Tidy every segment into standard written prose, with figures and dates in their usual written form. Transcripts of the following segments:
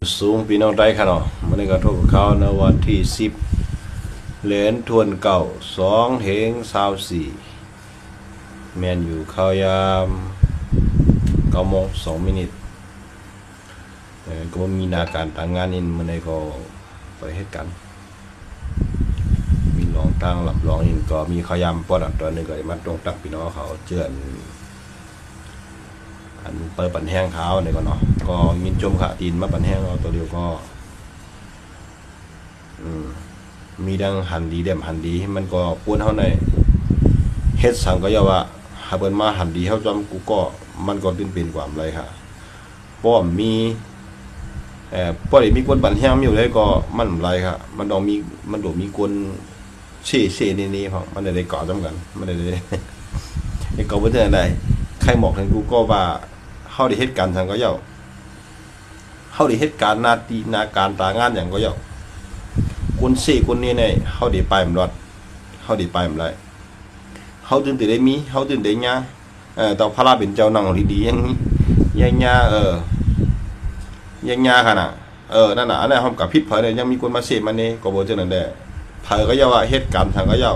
สูงพี่น้องได้ค่ะเนาะมันนี้ก็ทบเขาในวันที่10เหรียญทวนเก่า224แมนอยู่เข้ายาม9:02ก็มีนาการต่างงานนี่มันนี้ก็ไปเหตุการณ์มีหลองตั้งหลับหลองนี่ก็มีเข้ายามปอดตัวนึงก็มาตรงตักพี่น้องเขาเจือนอันเปิดปั่นแห้งเท้าเนี่ยก็เนาะก็มินจมขาตีนมาปั่นแห้งเราตัวเดียวก็มีดังหันดีเด่มหันดีมันก็ป้วนเท่าในเฮ็ดสั่งก็อย่าว่าหาเปินมาหันดีเท่าจอมกูก็มันก็ตื่นเป็นกว่าอะไรค่ะป้อมมีป้อได้มีกวนปั่นแห้งมีอยู่ได้ก็มันไรค่ะมันต้องมีกวนเช่นี่เพราะมันได้เกาะจำกันมันได้เกาะเพื่อนอะไรใครบอกทางกูก็ว่าเฮาได้เหตุการณ์ทางก็เย่าเฮาได้เหตุการณ์นาการตางานอย่างก็เย่าคนเสคนนี้เนี่ยเฮาได้ไปมันรอดเฮาได้ไปมันไรเฮาตื่นได้มีเฮาตื่นได้ญาตอนพระราเป็นเจ้านั่งดีๆอย่างนี้ญาค่ะน่ะนั่นน่ะอันนั้นเฮากับพิษเผยเนี่ยยังมีคนมาเสพมันนี่ก็บ่จังนั้นแหละเผยก็เย่าว่าเหตุการณ์ทางก็เย่า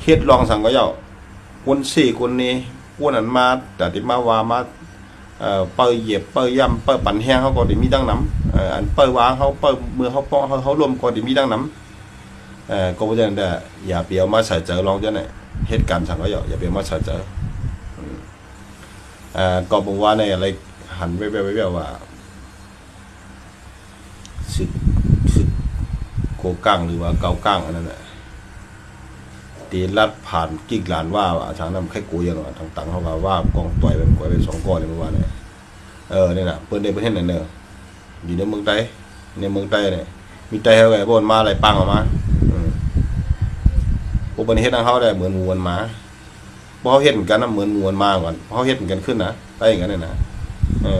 เฮ็ดลองสังก็เย่าคนเสคนนี้พวกนั้นมาแต่ที่มาว่ามาเปิดเหยียบเปิดย่ำเปิดปั่นแห้งเขาก็ได้มีดังน้ำอันเปิดวางเขาเปิดมือเขาป้องเขารวมก็ได้มีดังน้ำก็เพราะฉะนั้นอย่าเปียวมาใส่เจอลองจ้ะเนี่ยเหตุการณ์สั่งก็อย่าเปียวมาใส่เจอก็บอกว่าในอะไรหันไปว่าสึกโกก้างหรือว่าเกาก้างอันนั้นแหละตีลัดผ่านกิ๊กหลานว่าทางนั้นแค่กูยังทางตังเขาว่ากองต่อยเป็นกวยเป็น2ก้อนเลยเมื่อวานเนี่ยนี่แหละเปิดได้ประเทศไหนเนอะอยู่ในเมืองใต้เนี่ยมีใต้เขาไงพวกมาอะไรปังออกมาพวกประเทศนั้นเขาได้เหมือนงูมาเพราะเขาเห็นกันนะเหมือนงูมาก่อนเพราะเขาเห็นกันขึ้นนะใต้อย่างนั้นนะ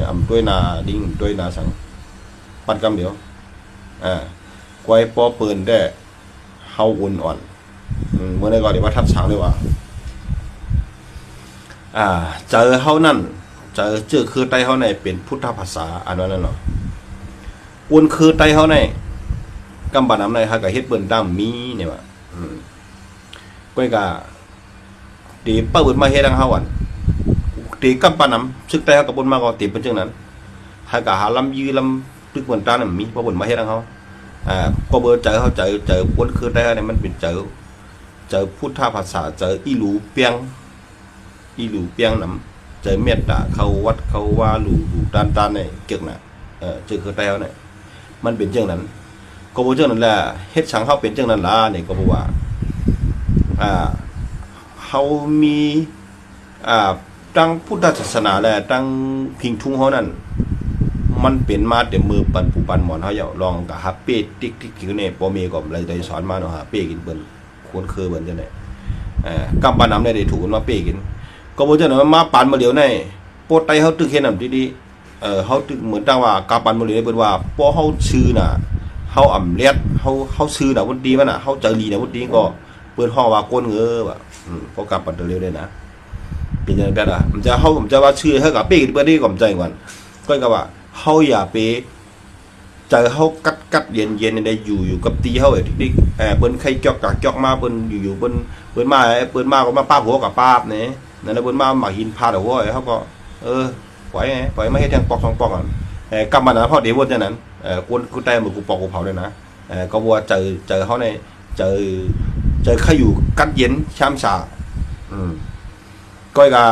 อ่ำด้วยนาดิ้งด้วยนาสังปัดกำเดียวกวยปอเปิดได้เฮาอุ่นอ่อนเมื่อในก่อนเดี๋ยวว่าทับช้างเลยว่าเจอเขานั่นเจอคือไตเขาในเป็นพุทธภาษาอันนั้นเนาะอุ่นคือไตเขาในกำบันน้ำในฮะกับเฮ็ดเปิ้นดำมีเนี่ยว่าก้อยกะตีเปิ้นมาเฮ็ดทางเฮาอันตีกำบันน้ำซึกไตเขากับเปิ้นมาก็ตีเป็นจังนั้นฮะกะหาลำยืลำตึกเปิ้นตาน่ะมีเพราะเปิ้นมาเฮ็ดทางเฮาก็เบอร์เจอเขาเจออุ่นคือไตเขาเนี่ยมันเป็นเจอพุทธภาษาเจออีหลูเปียงนำเจอเมตตาเขาวัดเขาว่าหลูด้านในเกี่ยวน่ะเจอคือแต้วเนี่ยมันเป็นเรื่องนั้นก็บ่เรื่องนั้นแหละเฮ็ดสังเฮาเป็นเรื่องนั้นล่ะนี่ก็บ่ว่าเฮามีตั้งพุทธศาสนาและตั้งพิงทุงเฮานั้นมันเป็นมาแต่มือปันผู้ปันหมอนเฮาอย่าลองกะฮับเป้ติ๊กๆคือเนี่ยบ่มีก็เลยได้สอนมาเนาะฮะเป้กินเปิ้นคนคือเหมือนจังได๋กำปานน้ำได้ถูกมาเป้กินก็บ่จังนั้นมาปานมาเหลียวในโปไตเฮาตึกเฮ็ดนำดีๆเฮาตึกเหมือนตั้งว่ากาปานมาเหลียวเพิ่นว่าพอเฮาชื่อน่ะเฮาอำเลียดเฮาชื่อน่ะวันดีมันน่ะเฮาใจดีน่ะวันดีก็เปิ้นฮ้อว่าก้นเงอว่าพอกาปานเหลียวได้นะเป็นจังได๋ล่ะผมจะว่าชื่อเฮาก็เป้กินเปิ้นนี่ก็ใจก่อนก็ว่าเฮาอย่าไปเจอเฮากัดเย็นๆได้อยู่กับตีเฮาที่เปิ้นใครจอกมาเปิ้นอยู่ๆเปิ้นมาก็มาป้าหัวกับป้าเนี่ยนั่นแหละเปิ้นมาหินพาดหัวเฮาก็ปล่อยมาเฮ็ดแทงปอก2ปอกอ่ะกำมันนะพอเดี๋ยวว่าจังนั้นกูแต่มือกูปอกกูเผาด้วยนะก็ว่าเจอเฮาในเจอใครอยู่กัดเย็นช้ำชาก็ก็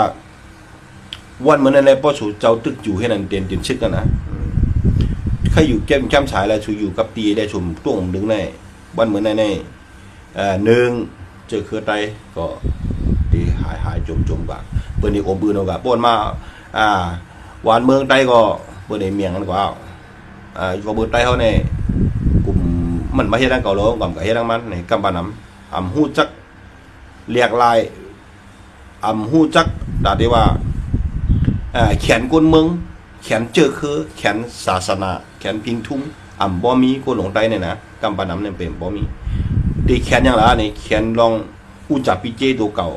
วันเหมือนในป้อสู่เจ้าตึกอยู่ให้นั่นเต็มชึกกันนะใครอยู่แก้มจ้ำฉายแล้วชูอยู่กับตีได้ชมตุ้งดึงในวันเหมือนในหนึ่งเจอคือไตก็ตีหายจมกว่าเปิ้นนี่อมปืนเอากะป้นมาหวานเมืองไตก็เปิ้นได้เมียงกันกว่าอยู่เมืองไตเฮาในกลุ่มมันมาเฮ็ดทางเก่าโลกกับเฮ็ดทางมันในกำปานำฮู้จักเรียกลายฮู้จักดาที่ว่าแขนกวนเมืองแขนเจอคือแขนศาสนาแขนพิงทุ่งบ่มีคนหลงใต้เนี่ยนะกำปาน้ำเนี่ยเป็นบ่มีตีแขนอย่างละนี่แขนลองอุจับปีเจตัวเก่า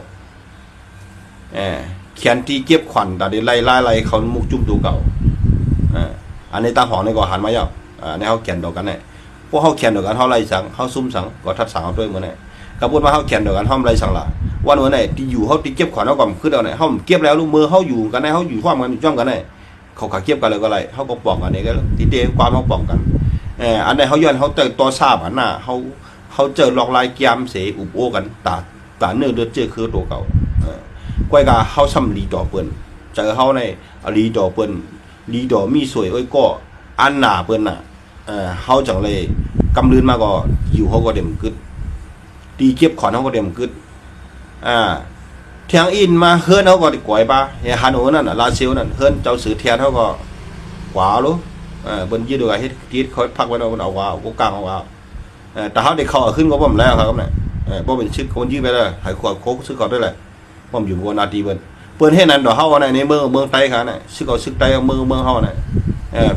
แขนที่เก็บขวัญแต่ได้ไล่เขามุกจุ่มตัวเก่าอันนี้ตาหองนี่ก็หันมาเยอะ ในเฮาแขนดอกกันเนี่ยพวกเฮาแขนดอกกันเฮาไล่สังเฮาซุ่มสังก็ทัดสังเอาด้วยมื้อเนี่ยก็พูดว่าเฮาแขนดอกกันเฮาไล่สังล่ะวันมื้อเนี่ยที่อยู่เฮาที่เก็บขวานเฮาก่อนคือเอาเนี่ยเฮาเก็บแล้วลูกมือเฮาอยู่กันได้เฮาอยู่พร้อมกันจ้อมกันได้เขาขาเก็บกันเลยก็ไล่เฮาก็ป้องกันนี่ก็ที่เตความเฮาป้องกันอันใดเฮาย้อนเฮาเจอต่อทราบอันน่ะเฮาเจอหลอกลายแกมเสอุบโอกันตาเนื้อเดือดเจอคือตัวเก่าก้อยกาเฮาซ้ำลีดอเปิ้นเจอเฮาในลีดอเปิ้นลีดอมีสวยอ้อยก็อันหน้าเปิ้นน่ะเฮาจังเลยกำลืนมาก็อยู่เฮาก็เต็มกึดตีเก็บขอนเฮาก็เต็มกึดเทียงอินมาเฮือนเฮาก็ได้ก่อยปะเฮฮาโนนั่นน่ะลาเซลนั่นเฮือนเจ้าสือเทียนเฮาก็กว่าโลเปิ้นยืดด้วยเฮ็ดกีดเขาพักไว้เอาเอาว่ากูกลางเอาว่าแต่เฮาได้เข้าขึ้นก็บ่มแล้วครับเนี่ยบ่เป็นชึกคนยืดไปเลยให้ขวดโคกซื้อก่อนได้แหละบ่อยู่บ่นาทีเปิ้นเฮ็ดนั่นดอกเฮาในเมืองไต้ค่ะน่ะซื้อเอาซื้อไต้เมืองเฮาน่ะ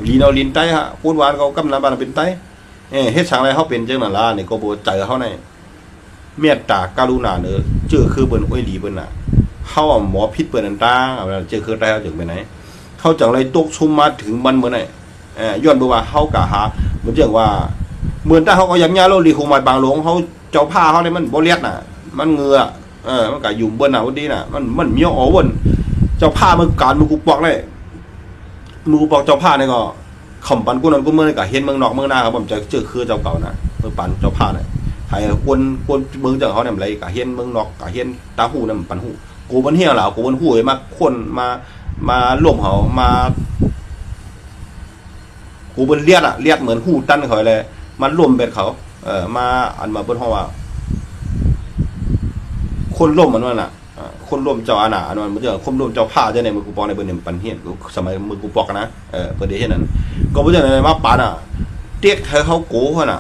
ลีนเอาลินไต้ฮะพูดหวานเขากำลังบ้านเป็นไต้เฮ็ดสังอะไรเฮาเป็นจังนั่นล่ะนี่ก็บ่เจอเฮาในเมตตากรุณาเด้อเจอคือเปิ้นอ้อยหลีเปิ้นน่ะเฮาหมอพิษเปิ้นนั่นตาเจอคือไต้เฮาจึงไปไหนเฮาจังไรตกชุมมาถึงมันมื้อไหนย้อนบ่ว่าเฮากะหาเหมือนจังว่าเหมือนถ้าเฮาก็ยำยาโลลีคงมาบางหลวงเฮาเจ้าผ้าเฮานี่มันบ่เลียดน่ะมันเหงื่อมันก็อยู่เบิ่นน่ะวันนี้น่ะมันมีอ๋อวนเจ้าผ้ามันการมือกูปอกได้มือกูปอกเจ้าผ้านี่ก็ขำปันกูนั่นกูเมื่อก็เห็นเมืองนอกเมืองนาครับผมจะเจอคือเจ้าเก่าน่ะมือปันเจ้าผ้าน่ะให้คนเมืองจังเขาเนี่ยอะไรก็เห็นเมืองนอกก็เห็นตาหูนั่นปันหูกูบ่เฮียล่ะกูบ่หู้มาคนมาร่วมเฮามากูเป็นเลียดเหมือนหูตั้นเขาเลยมันร่วมเป็นเขามาอันมาเปิ้นเฮาว่าคนร่วมมันว่าน่ะคนร่วมเจ้าอาณาอันมันจะคนร่วมเจ้าผ้าจะในมือกูปอกในเปิ้นปันเฮียนสมัยมือกูปอกนะเปิ้นได้เฮ็ดนั้นก็บ่จะได้มาปานน่ะเต็กให้เขาโกเขาน่ะ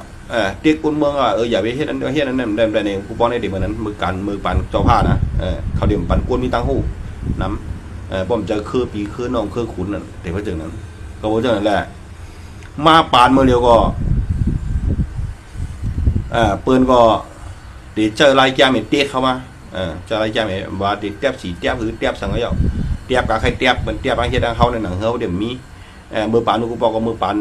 เต็กคนเมืองว่าอย่าไปเฮ็ดนั้นได้ในกูปอกในเด็กมื้อนั้นมือปันเจ้าผ้านะเขาเดี๋ยวปันกวนมีตังหูนำป้อมจะคือปีคือน้องคือขุนนั่นแต่ว่าจังนั้นก็บ่จังนั้นแหละมาปานมือเดียวก็เปิ้นก็เดี๋ยวเจอรายแกมเตี้ยเข้ามาเจอรายแกมว่าเดี๋ยวเตี้ยสีเตี้ยหรือเตี้ยสังเกตเตี้ยกับใครเตี้ยเป็นเตี้ยบางเฮ็ดเขาในหนังเฮาเดี๋ยวมีมือปานกูบอกก็มือปาน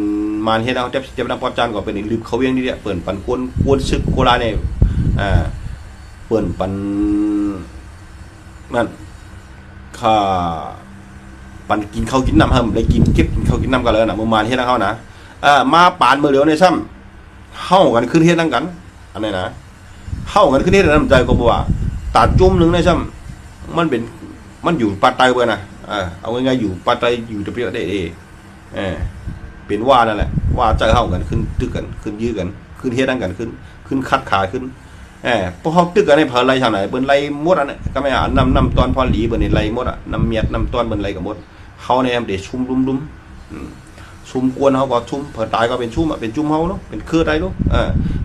มานเฮ็ดเขาเตี้ยนำปอดจานก็เป็นลืมเขาเวียงนี่แหละเปิ้นปันกวนซึกโคราเนี่ยเปิ้นปันนั่นค่าปันกินข้าวกินน้ำเฮาเลยกินเก็บกินข้าวกินน้ำกันเลยนะมือมานเฮ็ดเขานะมาปานมือเดียวในซ้ำเฮากันขึ้นเฮ็ดนั่งกันอันนี้นะเฮากันขึ้นเฮ็ดน้ำใจก็บ่ว่าตาจุ่มนึงในซ้ำมันอยู่ปาไตเบิ่นน่ะเอาง่ายๆอยู่ปาไตอยู่จะเปรียบได้เป็นว่านั่นแหละว่าใจเฮากันขึ้นตึกกันขึ้นยื้อกันขึ้นเฮ็ดนั่งกันขึ้นคัดขาขึ้นพวกเฮาตึกกันในเผาไล่ทางไหนเบิ่นไล่หมดอันนี้ก็ไม่อ่านนำตอนพรหลีเบิ่นนี่ไล่หมดอ่ะนำเมียดนำตอนเบิ่นไล่ก็หมดเฮาเนี่ยเดี๋ยวชุมลุมชุมกวนเฮาก็ชุมเผอตายก็เป็นชุมเป็นจุ่มเฮาเนาะเป็นคือได้เนาะ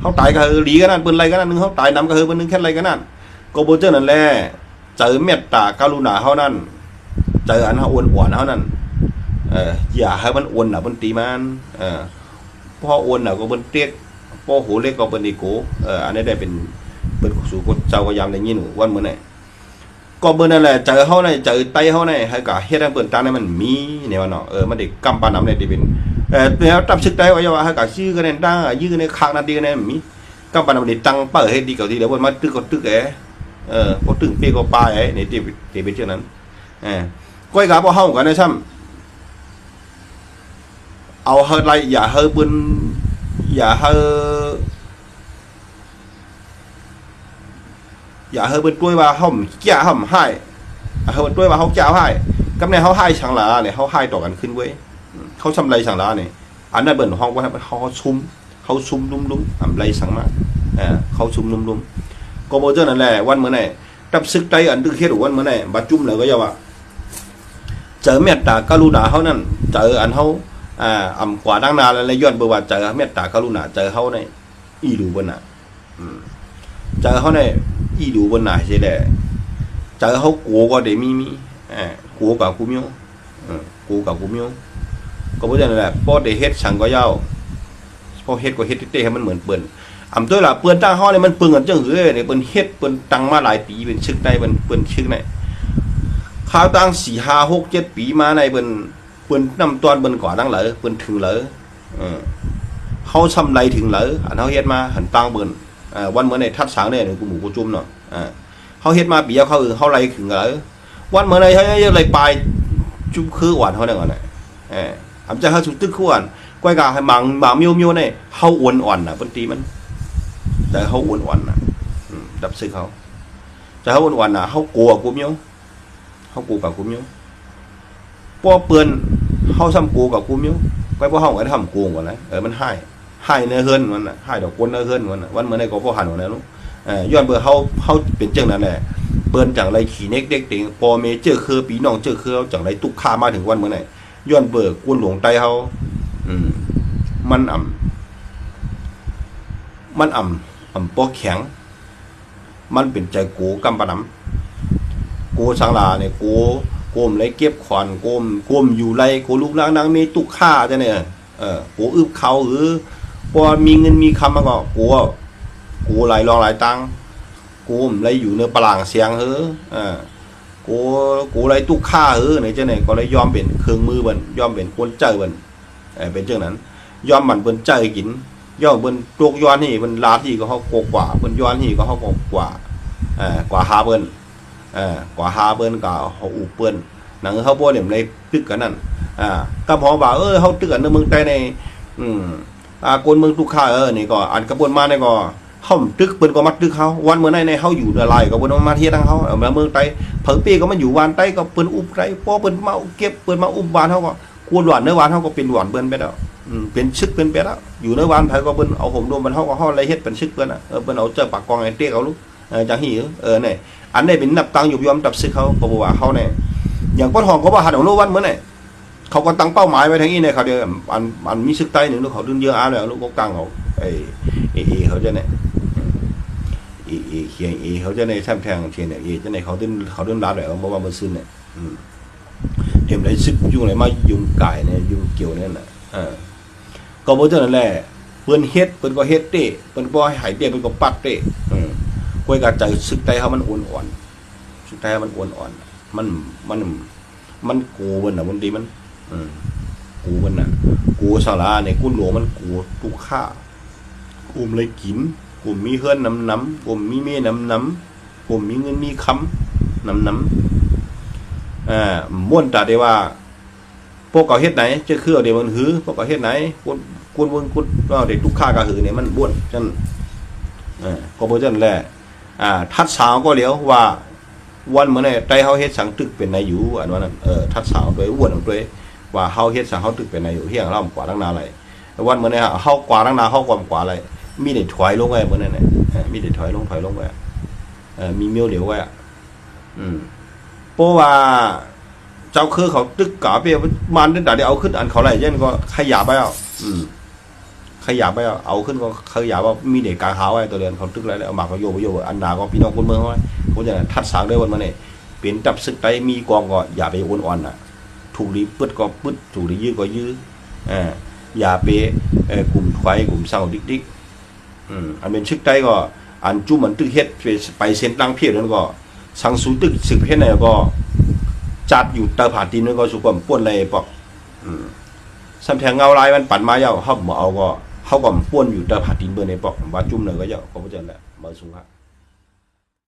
เฮาตายก็หลีกันนั่นเบิ่นไล่กันนั่นนึงเฮาตายนำก็เบิ่นนึงแค่ไล่กันนั่นก็บ่เจอนั่นแหละเจอเมตตากรุณาเฮานั่นเจออันเฮาอ้วนๆเฮานั่นอย่าให้มันอ้วนน่ะเบิ่นตีมันพออ้วนน่ะก็เบิ่นเตียกพอโหเล็กก็เบิ่นอีโกอันนี้ได้เป็นเบิ่นสู่คนเจ้าก็ยามได้ยินวันมื้อนี้ก็เบิ่นนั่นแหละเจอเฮานี่เจอไตเฮานี่ให้ก็เฮ็ดให้เบิ่นตานี่มันมีแนวเนาะมันได้กำปานนำได้ที่เป็นแล้วตับซึกได้ว่าให้ก็ชื่อกันนั่นตั้งยื้อในคางนั่นดีนั่นมีกำปานนำได้ตั้งเปิดให้ดีกว่าที่แล้วมันมาตึกก็ตึกพอตึงเปีก็ปลายนี่ที่เป็นเช่นนั้นก้อยกาบ่เฮากันนะซ้ำเอาเฮาไรอย่าเฮาเปิ้นอย่าเฮาเปิ้นด้วยว่าเฮาแก่เฮาให้เฮาเปิ้นด้วยว่าเฮาแก่ให้กับในเฮาให้ฉังหลาเนี่ยเฮาให้ต่อกันขึ้นเว้ยเขาทำไรฉังหลาเนี่ยอันนั้นเบิ่นห้องว่าเฮาซุ่มลุ่มๆอำไรสังมาเขาซุ่มลุ่มๆก็บ่เจอนั่นแหละวันมื้อไหนตับซึกไตอันตึกเฮ็ดวันมื้อไหนบ่จุ่มแล้วก็อย่าว่าเจอเมตตากรุณาเฮานั่นเจออันเฮาอำกว่าดังนาแล้วย้อนบ่ว่าเจอเมตตากรุณาเจอเฮาในอีดูบ่น่ะเจอเฮาในอีดูบ่น่ะสิแหละเจอเฮาโกก็ได้มีโกกับกูเมียวก็บ่ได้นั่นแหละพอได้เฮ็ดสังก็ยาวพอเฮ็ดก็เฮ็ดเต้ให้มันเหมือนเปิ้นอำตัวล่ะเปิ้นตั้งเฮานี่มันปึงกันจังนี่เปิ้นเฮ็ดเปิ้นตั้งมาหลายปีเป็นชึกได้เปิ้นชึกได้ข้าวตั้ง4 5 6 7ปีมาในเปิ้นนำตอนเปิ้นก่อตั้งเหลอเปิ้นถึงเหลอ เขาชำไรถึงเหลออันเขาเฮ็ดมาหันตังเบิ่นวันเมื่อในทัดสางเนี่ยกูหมูกูจุ่มเนาะเขาเฮ็ดมาปีเขาเขาไรถึงเหลอวันเมื่อในเขาไรปลายจุ่มคือหวานเขาเนี่ยก่อนทำใจเขาสุดตึกขวานก้อยกาให้หมาเมียวเนี่ยเขาอ้วนอ่อนน่ะบางทีมันแต่เขาอ้วนอ่อนน่ะดับซึกเขาจะเขาอ้วนอ่อนน่ะเขากลัวกูเมียวเขากลัวกับกูเมียวป้อเปื่อนเขาซ้ำกูกับกูเมียวก้อยป้อเขาก็ทำกูก่อนนะมันให้เนื้อเฮิร์นมันน่ะให้ดอกก้นเนื้อเฮิร์นมันน่ะวันเมื่อในก็ป้อหันหัวนะลูกย้อนเบอร์เขาเป็นเจ้านั่นแหละเปิ้นจังไรขี่เน็กเด็กเต็งพอเมเจอคือปีน้องเจอคือจังไรตุกข้ามาถึงวันเมื่อไหร่ย้อนเบิกกวนหลวงไตเขามันปอแข็งมันเป็นใจโกกำปะน้ำโกสังลาเนี่ยโกมไรเก็บขวานโกมอยู่ไรโกลูกนางมีตุกข้าจะเนี่ยโกอึบเขาหรือพอมีเงินมีคำมาก็โกไหลรองไหลตังโกมไรอยู่ในปลางเสียงเฮ้โกไรตุกข้าไหนจะไหนก็เลยยอมเป็นเครื่องมือบันยอมเป็นคนเจอบันเป็นเจ้านั้นยอมมันเปิ้นเจอกินย่อมเปิ้นตกย้อนนี่เปิ้นลาที่ก็เขาโกกว่าเปิ้นย้อนนี่ก็เขาโกกว่ากว่าหาเปิ้นกว่าหาเปิ้นก็เขาอุเปิ้นหนังเขาบ่เนี่ยในตึกกันนั่นก็พอว่าเขาตึกกันในเมืองใต้ในคนเมืองตุกข้านี่ก็อันกระบวนมาในก็เขาตึกเปิ้นก็มัดตึกเขาวันเมื่อในเขาอยู่อะไรก็เปิ้นมาเที่ยวทางเขาเมืองใต้เพิ่งปีก็มันอยู่วานใต้ก็เปิ้นอุบไต้พอเปิ้นมาเก็บเปิ้นมาอุบวานเขาก็กวนหวานเนื้อหวานเขาก็เป็นหวานเปิ้นไปแล้วเป็นชึกเป็นไปแล้วอยู่ในวันไทยก็เปิ้นเอาผมรวมมันเขาก็ห่ออะไรเฮ็ดเป็นชึกเปิ้นเปิ้นเอาเจอปากกองไอ้เตี้ยเอาลูกจังหีเนี่ยอันนี้เป็นนับตังอยู่ยอมตับซึกเขาเพราะว่าเขาเนี่ยอย่างป้อนทองเขาว่าหันของโลวันเหมือนเนี่ยเขาก็ตั้งเป้าหมายไว้ทางนี้เนี่ยเขาเดียวอันมีซึกใต้หนึ่งลูกเขาดึงเยอะอาเลยลูกก็กลางเขาเขาจะเนี่ยเขียงเขาจะในแทมแทงเขียงเนี่ยจะในเขาดึงรับเลยเพราะว่ามันซึนเนี่ยเห็นได้ซึกยุ่งอะไรมายุ่งไก่เนี่ยยุ่งเกี่ยวเนี่ยนะก็เพราะฉะนั้นแหละเปิ้นเฮ็ดเปิ้นก็เฮ็ดเต้เปิ้นบ่ให้หายเต้เปิ้นก็ปัดเต้กล้วยกระจายซึกใต้เขามันอ่อนซึกใต้มันอ่อนมันกูเบิ่นน่ะบางทีมันกูเบิ่นน่ะกูสาราเนี่ยกูหลวงมันกูตุกข้ากูเลยกินกูมีเฮือนน้ำกูมีเมียน้ำกูมีเงินมีคำน้ำม่วนตาได้ว่าพวกเขาเฮ็ดไหนจะคือเดี๋ยวมันหือพวกเขาเฮ็ดไหนกุนเด็กทุกข้ากระหือเนี่ยมันบ้วนจันก็บ่จันแหละทัดสาวก็เลี้ยวว่าวันเมื่อไหร่ใจเขาเฮ็ดสังตึกเป็นนายอยู่อันว่านั้นทัดสาวด้วยอ้วนของตัวว่าเขาเฮ็ดสังเขาตึกเป็นนายอยู่เฮียงเรากว่าตั้งนาอะไรวันเมื่อไหร่เขากว่าตั้งนาเขากว่าอะไรมีเด็ดถอยลงไว้เมื่อนั้นเนี่ยมีเด็ดถอยลงไว้มีเมียวเหลียวไว้เพราะว่าเจ้าคือเขาตึกกะเปียมันตั้งแต่เอาขึ้นอันเขาไรเช่นก็ขยับไปเอาขึ้นก็ขยับว่ามีเด็กกลางหาไว้ตัวเรือนเขาตึกไรแล้วเอาหมากก็โยอันนาก็พี่น้องคนเมืองไว้เพราะฉะนั้นทัดสางได้วันมาเนี่ยเป็นจับซึกไตมีกองก็อย่าไปอ่อนน่ะถูกรีปึ๊ดก็ปึ๊ดถูกรียื้อก็ยื้ออย่าไปกลุ่มไฟกลุ่มเศร้าดิกอันเป็นซึกไตก็อันจุ่มมันตึกเฮ็ดไปเส้นตั้งเพียรนั้นก็สังสูตึกซึกเฮ็ดไหนก็จัดอยู่เตาผ่าดินนั้นก็สุกมป้วนเลยปอกซ้ำแทงเงาลายมันปั่นมาเยาเขาหมอเอาก็เขาก็ป้วนอยู่เตาผ่าดินเบอร์ในปอกว่าจุ่มเลยก็เยาก็เพราะฉะนั้นแหละมาสูงครับ